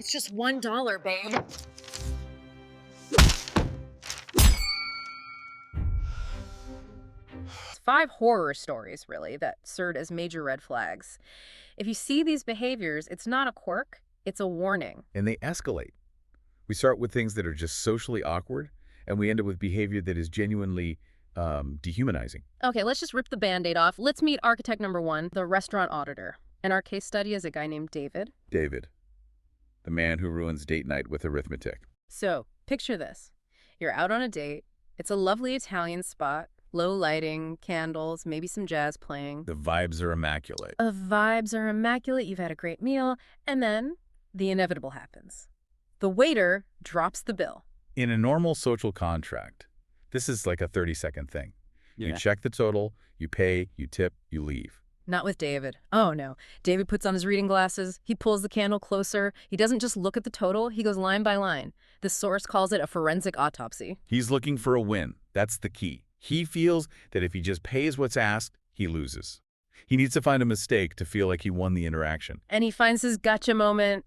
It's just $1, babe. Five horror stories, really, that served as major red flags. If you see these behaviors, it's not a quirk, it's a warning. And they escalate. We start with things that are just socially awkward, and we end up with behavior that is genuinely dehumanizing. Okay, let's just rip the Band-Aid off. Let's meet architect number 1, the restaurant auditor. And our case study is a guy named David. David, the man who ruins date night with arithmetic. So, picture this. You're out on a date. It's a lovely Italian spot. Low lighting, candles, maybe some jazz playing. The vibes are immaculate. The vibes are immaculate. You've had a great meal. And then the inevitable happens. The waiter drops the bill. In a normal social contract, this is like a 30-second thing. Yeah. You check the total, you pay, you tip, you leave. Not with David. Oh, no. David puts on his reading glasses. He pulls the candle closer. He doesn't just look at the total. He goes line by line. The source calls it a forensic autopsy. He's looking for a win. That's the key. He feels that if he just pays what's asked, he loses. He needs to find a mistake to feel like he won the interaction. And he finds his gotcha moment.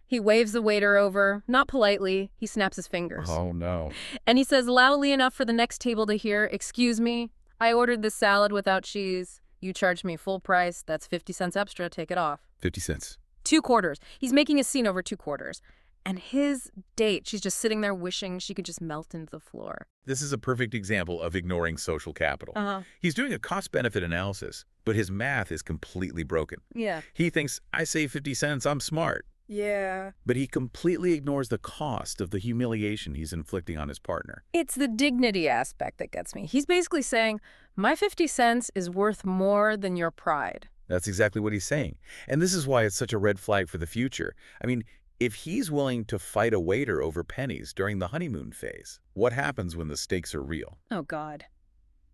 He waves the waiter over, not politely. He snaps his fingers. Oh, no. And he says loudly enough for the next table to hear, "Excuse me, I ordered this salad without cheese. You charged me full price. That's 50 cents extra. Take it off." 50 cents. 2 quarters. He's making a scene over 2 quarters. And his date, she's just sitting there wishing she could just melt into the floor. This is a perfect example of ignoring social capital. He's doing a cost-benefit analysis, but his math is completely broken. Yeah. He thinks, I save 50 cents, I'm smart. Yeah. But he completely ignores the cost of the humiliation he's inflicting on his partner. It's the dignity aspect that gets me. He's basically saying, my 50 cents is worth more than your pride. That's exactly what he's saying. And this is why it's such a red flag for the future. I mean, if he's willing to fight a waiter over pennies during the honeymoon phase, what happens when the stakes are real? Oh, God.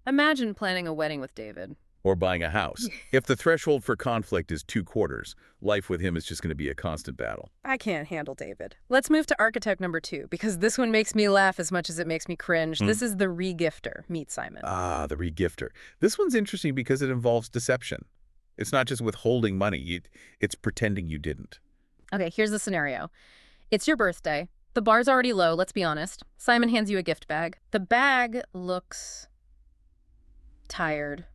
Imagine planning a wedding with David. Or buying a house. If the threshold for conflict is 2 quarters, life with him is just going to be a constant battle. I can't handle David. Let's move to architect number 2, because this one makes me laugh as much as it makes me cringe. This is the re-gifter. Meet Simon. Ah, the re-gifter. This one's interesting because it involves deception. It's not just withholding money. It's pretending you didn't. Okay, here's the scenario. It's your birthday. The bar's already low, let's be honest. Simon hands you a gift bag. The bag looks tired,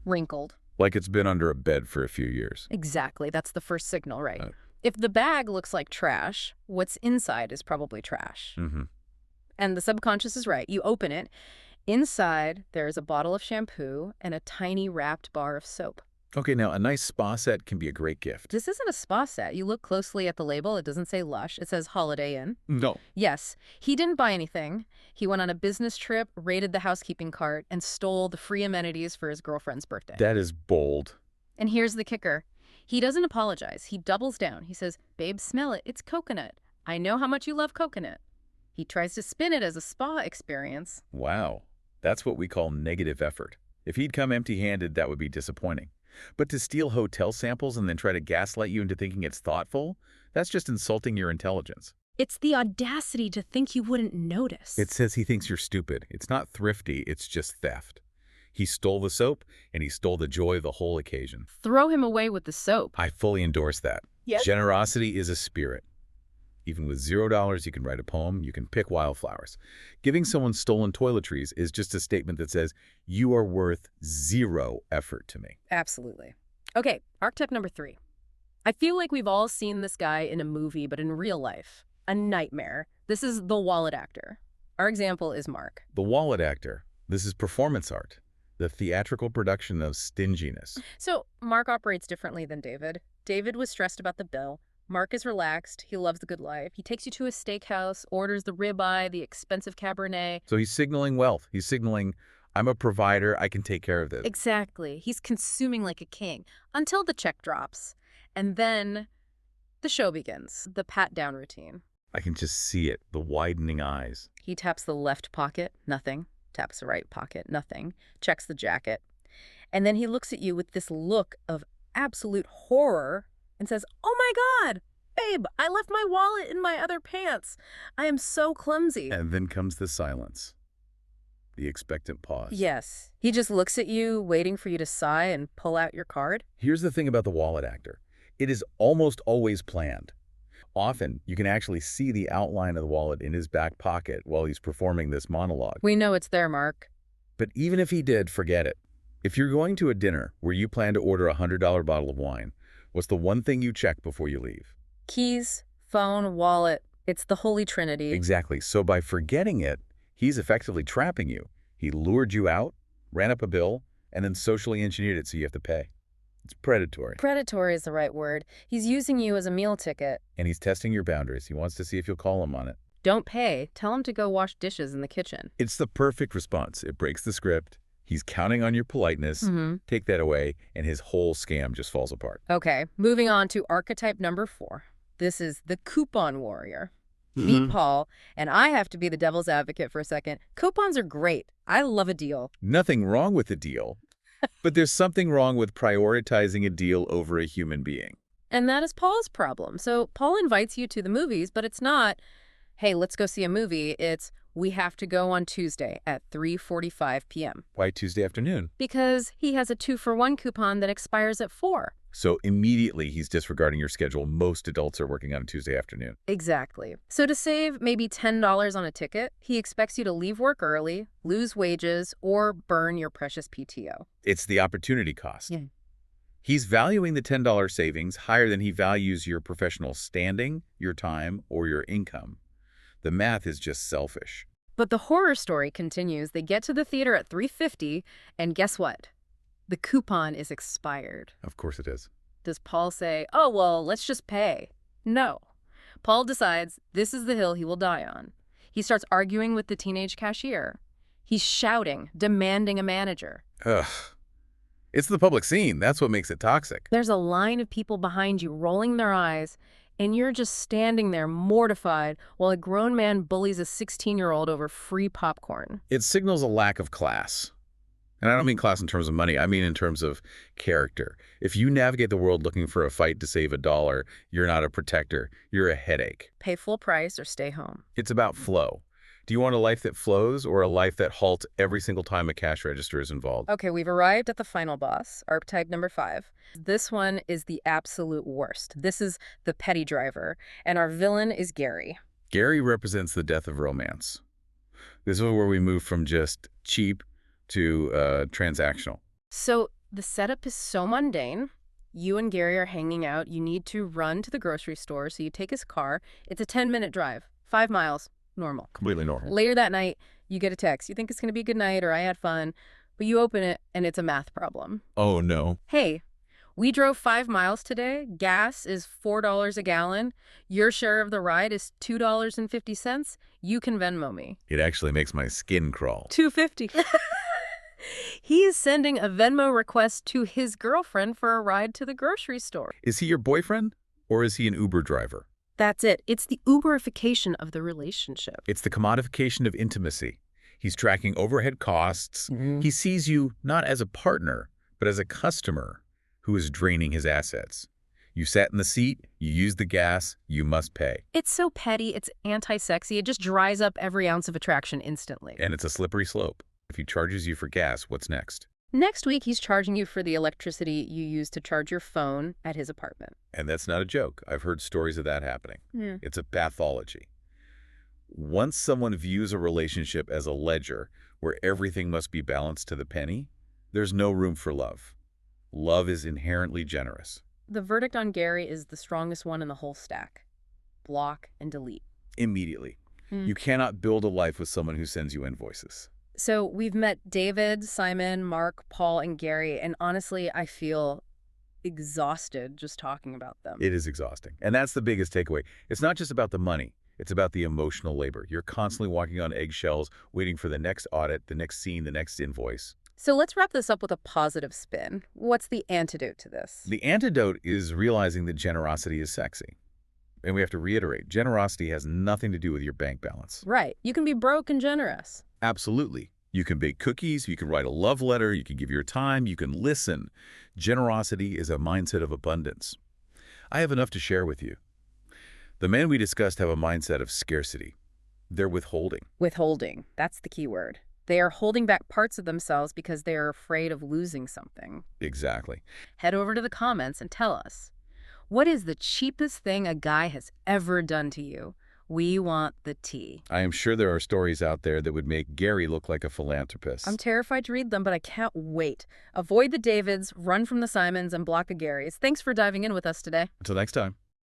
wrinkled. Like it's been under a bed for a few years. Exactly. That's the first signal, right? If the bag looks like trash, what's inside is probably trash. And the subconscious is right. You open it. Inside, there's a bottle of shampoo and a tiny wrapped bar of soap. Okay, now a nice spa set can be a great gift. This isn't a spa set. You look closely at the label. It doesn't say Lush. It says Holiday Inn. No. Yes, he didn't buy anything. He went on a business trip, raided the housekeeping cart, and stole the free amenities for his girlfriend's birthday. That is bold. And here's the kicker. He doesn't apologize. He doubles down. He says, "Babe, smell it. It's coconut. I know how much you love coconut." He tries to spin it as a spa experience. Wow. That's what we call negative effort. If he'd come empty-handed, that would be disappointing. But to steal hotel samples and then try to gaslight you into thinking it's thoughtful, that's just insulting your intelligence. It's the audacity to think you wouldn't notice. It says he thinks you're stupid. It's not thrifty, it's just theft. He stole the soap, and he stole the joy of the whole occasion. Throw him away with the soap. I fully endorse that. Yes. Generosity is a spirit. Even with $0, you can write a poem, you can pick wildflowers. Giving someone stolen toiletries is just a statement that says, you are worth 0 effort to me. Absolutely. Okay, archetype number 3. I feel like we've all seen this guy in a movie, but in real life. A nightmare. This is the wallet actor. Our example is Mark. The wallet actor. This is performance art. The theatrical production of stinginess. So Mark operates differently than David. David was stressed about the bill. Mark is relaxed. He loves the good life. He takes you to a steakhouse, orders the ribeye, the expensive Cabernet. So he's signaling wealth. He's signaling, I'm a provider. I can take care of this. Exactly. He's consuming like a king until the check drops. And then the show begins, the pat-down routine. I can just see it, the widening eyes. He taps the left pocket, nothing. Taps the right pocket, nothing. Checks the jacket. And then he looks at you with this look of absolute horror and says, "Oh my God, babe, I left my wallet in my other pants. I am so clumsy." And then comes the silence. The expectant pause. Yes. He just looks at you, waiting for you to sigh and pull out your card. Here's the thing about the wallet actor. It is almost always planned. Often, you can actually see the outline of the wallet in his back pocket while he's performing this monologue. We know it's there, Mark. But even if he did, forget it. If you're going to a dinner where you plan to order a $100 bottle of wine, what's the one thing you check before you leave? Keys, phone, wallet. It's the Holy Trinity. Exactly. So by forgetting it, he's effectively trapping you. He lured you out, ran up a bill, and then socially engineered it so you have to pay. It's predatory. Predatory is the right word. He's using you as a meal ticket. And he's testing your boundaries. He wants to see if you'll call him on it. Don't pay. Tell him to go wash dishes in the kitchen. It's the perfect response. It breaks the script. He's counting on your politeness. Take that away, and his whole scam just falls apart. Okay, moving on to archetype number 4. This is the coupon warrior. Meet Paul, and I have to be the devil's advocate for a second. Coupons are great. I love a deal. Nothing wrong with the deal, but there's something wrong with prioritizing a deal over a human being. And that is Paul's problem. So Paul invites you to the movies, but it's not, hey, let's go see a movie. It's, we have to go on Tuesday at 3:45 p.m. Why Tuesday afternoon? Because he has a 2-for-1 coupon that expires at 4. So immediately he's disregarding your schedule. Most adults are working on a Tuesday afternoon. Exactly. So to save maybe $10 on a ticket, he expects you to leave work early, lose wages, or burn your precious PTO. It's the opportunity cost. Yeah. He's valuing the $10 savings higher than he values your professional standing, your time, or your income. The math is just selfish. But the horror story continues. They get to the theater at 3:50, and guess what? The coupon is expired. Of course it is. Does Paul say, oh, well, let's just pay? No. Paul decides this is the hill he will die on. He starts arguing with the teenage cashier. He's shouting, demanding a manager. Ugh. It's the public scene. That's what makes it toxic. There's a line of people behind you rolling their eyes, and you're just standing there mortified while a grown man bullies a 16-year-old over free popcorn. It signals a lack of class. And I don't mean class in terms of money. I mean in terms of character. If you navigate the world looking for a fight to save $1, you're not a protector. You're a headache. Pay full price or stay home. It's about flow. Do you want a life that flows or a life that halts every single time a cash register is involved? Okay, we've arrived at the final boss, archetype number 5. This one is the absolute worst. This is the petty driver, and our villain is Gary. Gary represents the death of romance. This is where we move from just cheap to transactional. So the setup is so mundane. You and Gary are hanging out. You need to run to the grocery store, so you take his car. It's a 10-minute drive, 5 miles, normal. Completely normal. Later that night, you get a text. You think it's going to be a good night or I had fun, but you open it and it's a math problem. Oh, no. Hey, we drove 5 miles today. Gas is $4 a gallon. Your share of the ride is $2.50. You can Venmo me. It actually makes my skin crawl. $2.50. He is sending a Venmo request to his girlfriend for a ride to the grocery store. Is he your boyfriend or is he an Uber driver? That's it. It's the Uberification of the relationship. It's the commodification of intimacy. He's tracking overhead costs. He sees you not as a partner, but as a customer who is draining his assets. You sat in the seat, you used the gas, you must pay. It's so petty, it's anti-sexy, it just dries up every ounce of attraction instantly. And it's a slippery slope. If he charges you for gas, what's next? Next week, he's charging you for the electricity you use to charge your phone at his apartment. And that's not a joke. I've heard stories of that happening. It's a pathology. Once someone views a relationship as a ledger where everything must be balanced to the penny, there's no room for love. Love is inherently generous. The verdict on Gary is the strongest one in the whole stack. Block and delete. Immediately. You cannot build a life with someone who sends you invoices. So we've met David, Simon, Mark, Paul, and Gary, and honestly, I feel exhausted just talking about them. It is exhausting. And that's the biggest takeaway. It's not just about the money. It's about the emotional labor. You're constantly walking on eggshells, waiting for the next audit, the next scene, the next invoice. So let's wrap this up with a positive spin. What's the antidote to this? The antidote is realizing that generosity is sexy. And we have to reiterate, generosity has nothing to do with your bank balance. Right. You can be broke and generous. Absolutely. You can bake cookies, you can write a love letter, you can give your time, you can listen. Generosity is a mindset of abundance. I have enough to share with you. The men we discussed have a mindset of scarcity. They're withholding. Withholding. That's the key word. They are holding back parts of themselves because they are afraid of losing something. Exactly. Head over to the comments and tell us, What is the cheapest thing a guy has ever done to you? We want the tea. I am sure there are stories out there that would make Gary look like a I'm philanthropist. terrified to read them, but I can't wait. Avoid the Davids, run from the Simons, and block the Garys. Thanks for diving in with us today. Until next time.